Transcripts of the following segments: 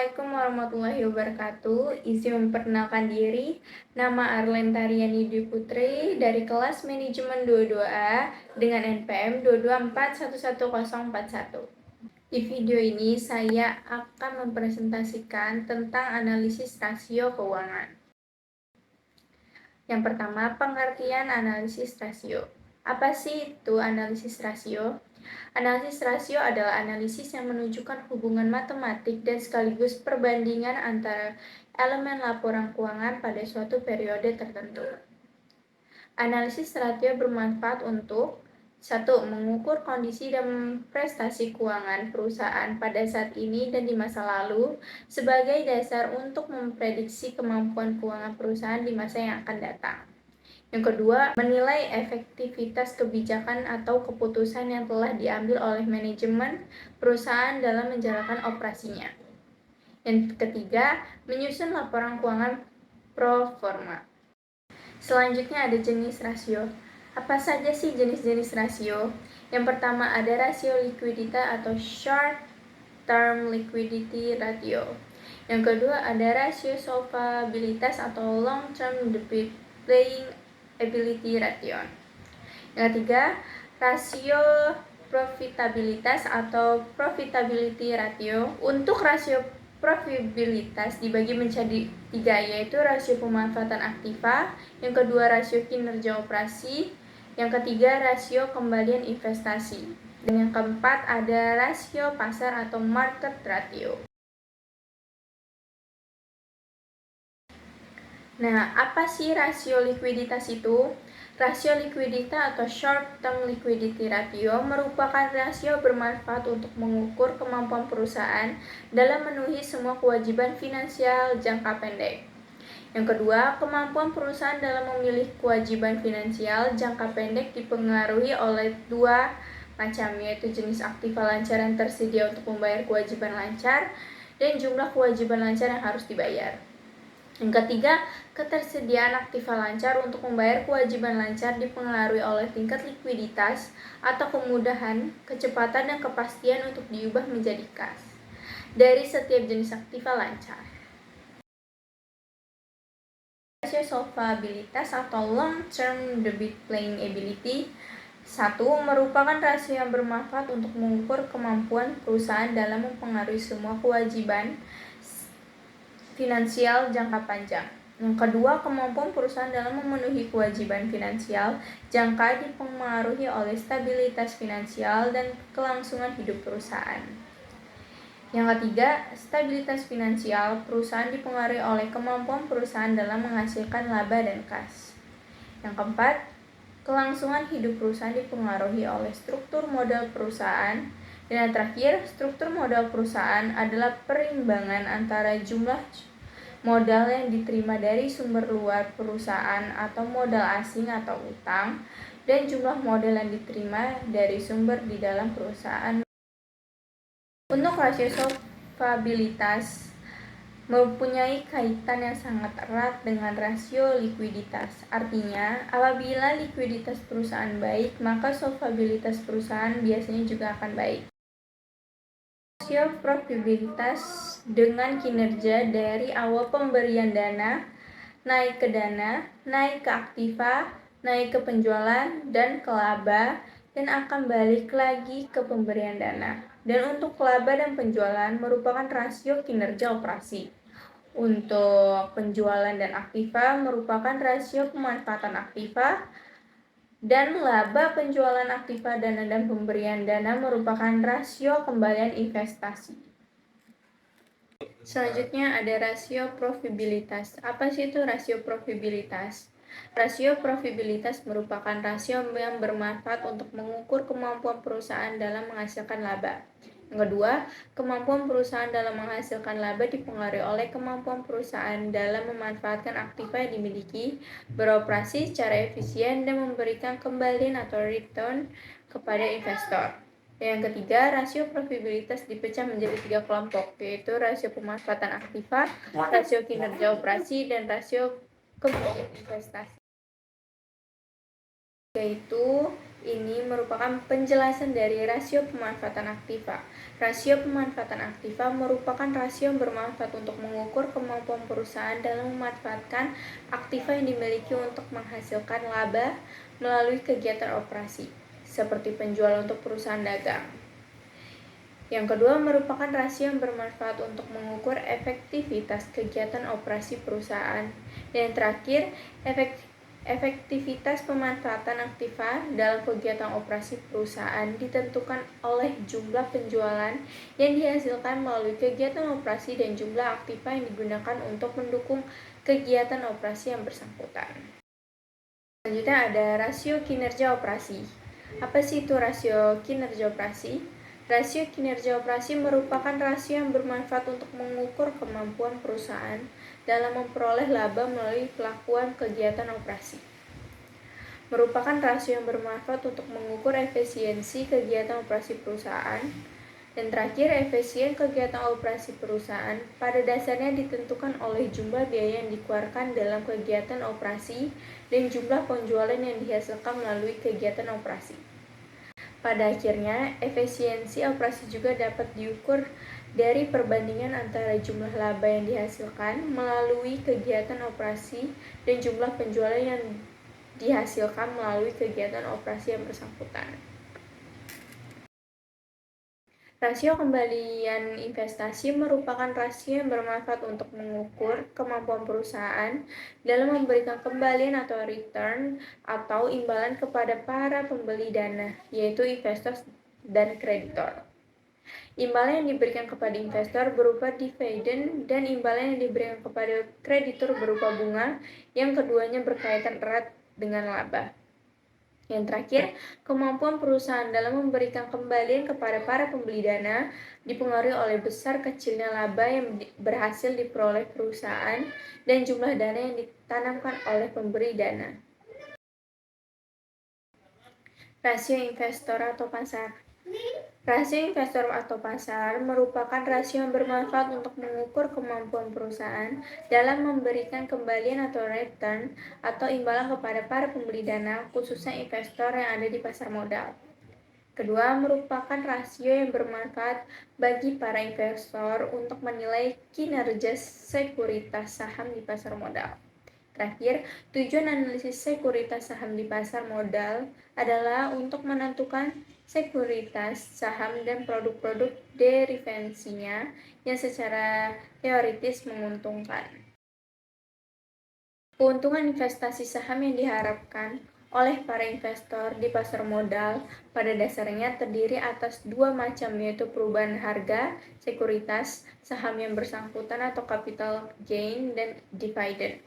Assalamualaikum warahmatullahi wabarakatuh. Izin memperkenalkan diri, nama Arlen Taryani Dwi Putri dari kelas manajemen 22A dengan NPM 224111041. Di video ini saya akan mempresentasikan tentang analisis rasio keuangan. Yang pertama, pengertian analisis rasio. Apa sih itu analisis rasio? Analisis rasio adalah analisis yang menunjukkan hubungan matematik dan sekaligus perbandingan antara elemen laporan keuangan pada suatu periode tertentu. Analisis rasio bermanfaat untuk 1. Mengukur kondisi dan prestasi keuangan perusahaan pada saat ini dan di masa lalu sebagai dasar untuk memprediksi kemampuan keuangan perusahaan di masa yang akan datang. Yang kedua, menilai efektivitas kebijakan atau keputusan yang telah diambil oleh manajemen perusahaan dalam menjalankan operasinya. Yang ketiga, menyusun laporan keuangan pro forma. Selanjutnya ada jenis rasio. Apa saja sih jenis-jenis rasio? Yang pertama ada rasio likuiditas atau short term liquidity ratio. Yang kedua ada rasio solvabilitas atau long term debt paying ability ratio. Yang ketiga, rasio profitabilitas atau profitability ratio. Untuk rasio profitabilitas dibagi menjadi 3, yaitu rasio pemanfaatan aktiva, yang kedua rasio kinerja operasi, yang ketiga rasio kembalian investasi, dan yang keempat ada rasio pasar atau market ratio. Nah, apa sih rasio likuiditas itu? Rasio likuiditas atau short term liquidity ratio merupakan rasio bermanfaat untuk mengukur kemampuan perusahaan dalam memenuhi semua kewajiban finansial jangka pendek. Yang kedua, kemampuan perusahaan dalam memilih kewajiban finansial jangka pendek dipengaruhi oleh 2 macam, yaitu jenis aktiva lancar yang tersedia untuk membayar kewajiban lancar dan jumlah kewajiban lancar yang harus dibayar. Yang ketiga, ketersediaan aktiva lancar untuk membayar kewajiban lancar dipengaruhi oleh tingkat likuiditas atau kemudahan, kecepatan, dan kepastian untuk diubah menjadi kas dari setiap jenis aktiva lancar. Rasio solvabilitas atau long term debt paying ability 1. Merupakan rasio yang bermanfaat untuk mengukur kemampuan perusahaan dalam mempengaruhi semua kewajiban finansial jangka panjang. Yang kedua, kemampuan perusahaan dalam memenuhi kewajiban finansial jangka dipengaruhi oleh stabilitas finansial dan kelangsungan hidup perusahaan. Yang ketiga, stabilitas finansial perusahaan dipengaruhi oleh kemampuan perusahaan dalam menghasilkan laba dan kas. Yang keempat, kelangsungan hidup perusahaan dipengaruhi oleh struktur modal perusahaan. Dan yang terakhir, struktur modal perusahaan adalah perimbangan antara jumlah modal yang diterima dari sumber luar perusahaan atau modal asing atau utang dan jumlah modal yang diterima dari sumber di dalam perusahaan. Untuk rasio solvabilitas mempunyai kaitan yang sangat erat dengan rasio likuiditas. Artinya, apabila likuiditas perusahaan baik, maka solvabilitas perusahaan biasanya juga akan baik. Rasio profitabilitas dengan kinerja dari awal pemberian dana, naik ke dana, naik ke aktiva, naik ke penjualan, dan ke laba, dan akan balik lagi ke pemberian dana. Dan untuk laba dan penjualan merupakan rasio kinerja operasi. Untuk penjualan dan aktiva merupakan rasio pemanfaatan aktiva, dan laba penjualan aktiva dana dan pemberian dana merupakan rasio kembalian investasi. Selanjutnya ada rasio profitabilitas. Apa sih itu rasio profitabilitas? Rasio profitabilitas merupakan rasio yang bermanfaat untuk mengukur kemampuan perusahaan dalam menghasilkan laba. Yang kedua, kemampuan perusahaan dalam menghasilkan laba dipengaruhi oleh kemampuan perusahaan dalam memanfaatkan aktiva yang dimiliki, beroperasi secara efisien, dan memberikan kembalian atau return kepada investor. Yang ketiga, rasio profitabilitas dipecah menjadi 3 kelompok, yaitu rasio pemanfaatan aktiva, rasio kinerja operasi, dan rasio kembalian investasi. Yaitu ini merupakan penjelasan dari rasio pemanfaatan aktiva. Rasio pemanfaatan aktiva merupakan rasio yang bermanfaat untuk mengukur kemampuan perusahaan dalam memanfaatkan aktiva yang dimiliki untuk menghasilkan laba melalui kegiatan operasi, seperti penjualan untuk perusahaan dagang. Yang kedua merupakan rasio yang bermanfaat untuk mengukur efektivitas kegiatan operasi perusahaan. Dan yang terakhir, efektivitas pemanfaatan aktiva dalam kegiatan operasi perusahaan ditentukan oleh jumlah penjualan yang dihasilkan melalui kegiatan operasi dan jumlah aktiva yang digunakan untuk mendukung kegiatan operasi yang bersangkutan. Selanjutnya ada rasio kinerja operasi. Apa sih itu rasio kinerja operasi? Rasio kinerja operasi merupakan rasio yang bermanfaat untuk mengukur kemampuan perusahaan dalam memperoleh laba melalui pelakuan kegiatan operasi. Merupakan rasio yang bermanfaat untuk mengukur efisiensi kegiatan operasi perusahaan. Dan terakhir, efisien kegiatan operasi perusahaan pada dasarnya ditentukan oleh jumlah biaya yang dikeluarkan dalam kegiatan operasi dan jumlah penjualan yang dihasilkan melalui kegiatan operasi. Pada akhirnya, efisiensi operasi juga dapat diukur dari perbandingan antara jumlah laba yang dihasilkan melalui kegiatan operasi dan jumlah penjualan yang dihasilkan melalui kegiatan operasi yang bersangkutan. Rasio kembalian investasi merupakan rasio yang bermanfaat untuk mengukur kemampuan perusahaan dalam memberikan kembalian atau return atau imbalan kepada para pembeli dana, yaitu investor dan kreditor. Imbalan yang diberikan kepada investor berupa dividen dan imbalan yang diberikan kepada kreditur berupa bunga, yang keduanya berkaitan erat dengan laba. Yang terakhir, kemampuan perusahaan dalam memberikan kembalian kepada para pembeli dana dipengaruhi oleh besar kecilnya laba yang berhasil diperoleh perusahaan dan jumlah dana yang ditanamkan oleh pemberi dana. Rasio investor atau pasar. Rasio investor atau pasar merupakan rasio yang bermanfaat untuk mengukur kemampuan perusahaan dalam memberikan kembalian atau return atau imbalan kepada para pembeli dana, khususnya investor yang ada di pasar modal. Kedua, merupakan rasio yang bermanfaat bagi para investor untuk menilai kinerja sekuritas saham di pasar modal. Terakhir, tujuan analisis sekuritas saham di pasar modal adalah untuk menentukan sekuritas saham dan produk-produk derivasinya yang secara teoritis menguntungkan. Keuntungan investasi saham yang diharapkan oleh para investor di pasar modal pada dasarnya terdiri atas dua macam, yaitu perubahan harga sekuritas saham yang bersangkutan atau capital gain dan dividen.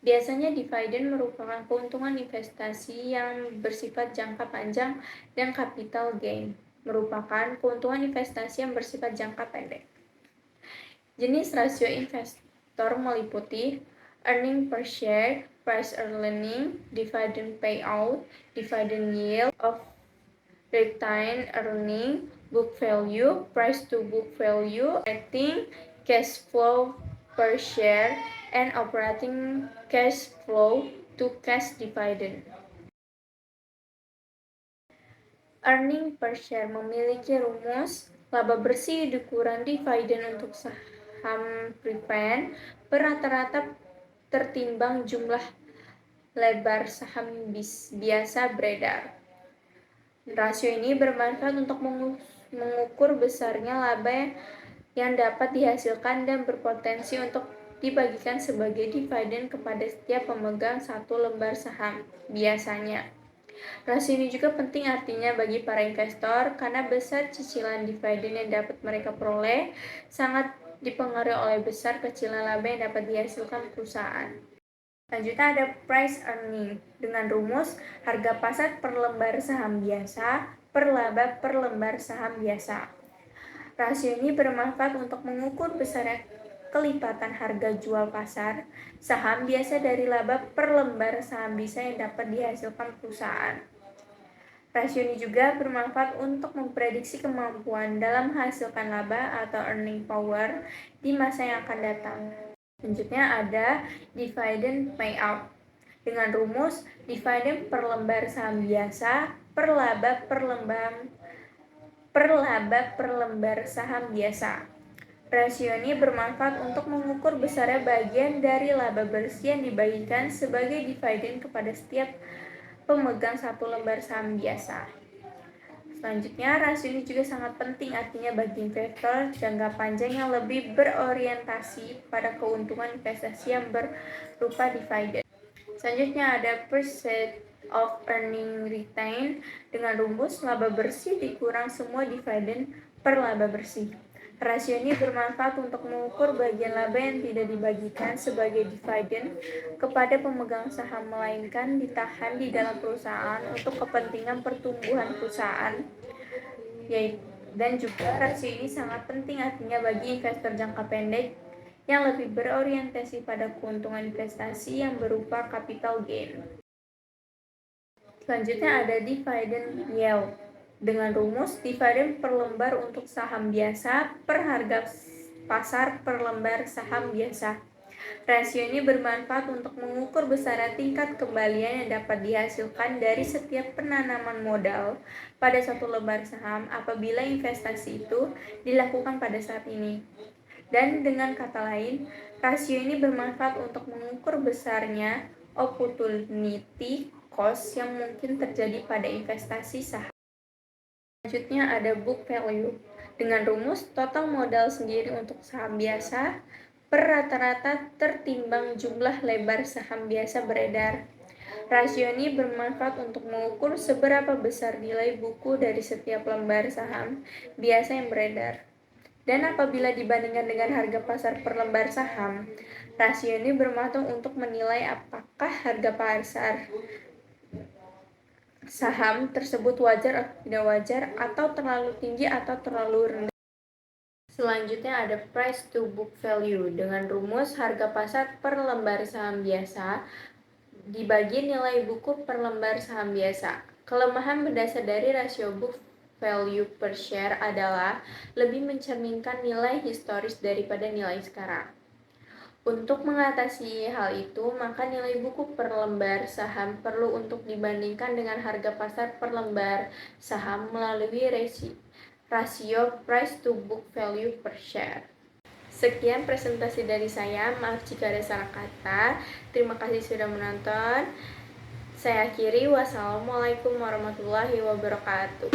Biasanya dividen merupakan keuntungan investasi yang bersifat jangka panjang dan capital gain merupakan keuntungan investasi yang bersifat jangka pendek. Jenis rasio investor meliputi earning per share, price earning, dividend payout, dividend yield of retained earning, book value, price to book value, rating, cash flow per share, and operating cash flow to cash dividend. Earning per share memiliki rumus laba bersih dikurang dividen untuk saham preferred per rata-rata tertimbang jumlah lebar saham biasa beredar. Rasio ini bermanfaat untuk mengukur besarnya laba yang dapat dihasilkan dan berpotensi untuk dibagikan sebagai dividen kepada setiap pemegang satu lembar saham, biasanya. Rasio ini juga penting artinya bagi para investor karena besar cicilan dividen yang dapat mereka peroleh sangat dipengaruhi oleh besar kecilnya laba yang dapat dihasilkan perusahaan. Selanjutnya ada price earning dengan rumus harga pasar per lembar saham biasa per laba per lembar saham biasa. Rasio ini bermanfaat untuk mengukur besarnya kelipatan harga jual pasar saham biasa dari laba per lembar saham bisa yang dapat dihasilkan perusahaan. Rasio ini juga bermanfaat untuk memprediksi kemampuan dalam menghasilkan laba atau earning power di masa yang akan datang. Selanjutnya ada dividend payout dengan rumus dividen per lembar saham biasa per laba per lembar saham biasa. Rasio ini bermanfaat untuk mengukur besarnya bagian dari laba bersih yang dibagikan sebagai dividen kepada setiap pemegang satu lembar saham biasa. Selanjutnya, rasio ini juga sangat penting artinya bagi investor jangka panjang yang lebih berorientasi pada keuntungan investasi yang berupa dividen. Selanjutnya ada percent of earning retain dengan rumus laba bersih dikurang semua dividen per laba bersih. Rasio ini bermanfaat untuk mengukur bagian laba yang tidak dibagikan sebagai dividen kepada pemegang saham melainkan ditahan di dalam perusahaan untuk kepentingan pertumbuhan perusahaan. Dan juga rasio ini sangat penting artinya bagi investor jangka pendek yang lebih berorientasi pada keuntungan investasi yang berupa capital gain. Selanjutnya ada dividend yield dengan rumus dividen per lembar untuk saham biasa per harga pasar per lembar saham biasa. Rasio ini bermanfaat untuk mengukur besarnya tingkat kembalian yang dapat dihasilkan dari setiap penanaman modal pada satu lembar saham apabila investasi itu dilakukan pada saat ini. Dan dengan kata lain, rasio ini bermanfaat untuk mengukur besarnya opportunity cost yang mungkin terjadi pada investasi saham. Selanjutnya ada book value dengan rumus total modal sendiri untuk saham biasa per rata-rata tertimbang jumlah lebar saham biasa beredar. Rasio ini bermanfaat untuk mengukur seberapa besar nilai buku dari setiap lembar saham biasa yang beredar. Dan apabila dibandingkan dengan harga pasar per lembar saham, rasio ini bermanfaat untuk menilai apakah harga pasar saham tersebut wajar atau tidak wajar, atau terlalu tinggi atau terlalu rendah. Selanjutnya ada price to book value dengan rumus harga pasar per lembar saham biasa dibagi nilai buku per lembar saham biasa. Kelemahan berdasar dari rasio book value per share adalah lebih mencerminkan nilai historis daripada nilai sekarang. Untuk mengatasi hal itu, maka nilai buku per lembar saham perlu untuk dibandingkan dengan harga pasar per lembar saham melalui rasio price to book value per share. Sekian presentasi dari saya, maaf jika ada salah kata. Terima kasih sudah menonton. Saya akhiri, wassalamualaikum warahmatullahi wabarakatuh.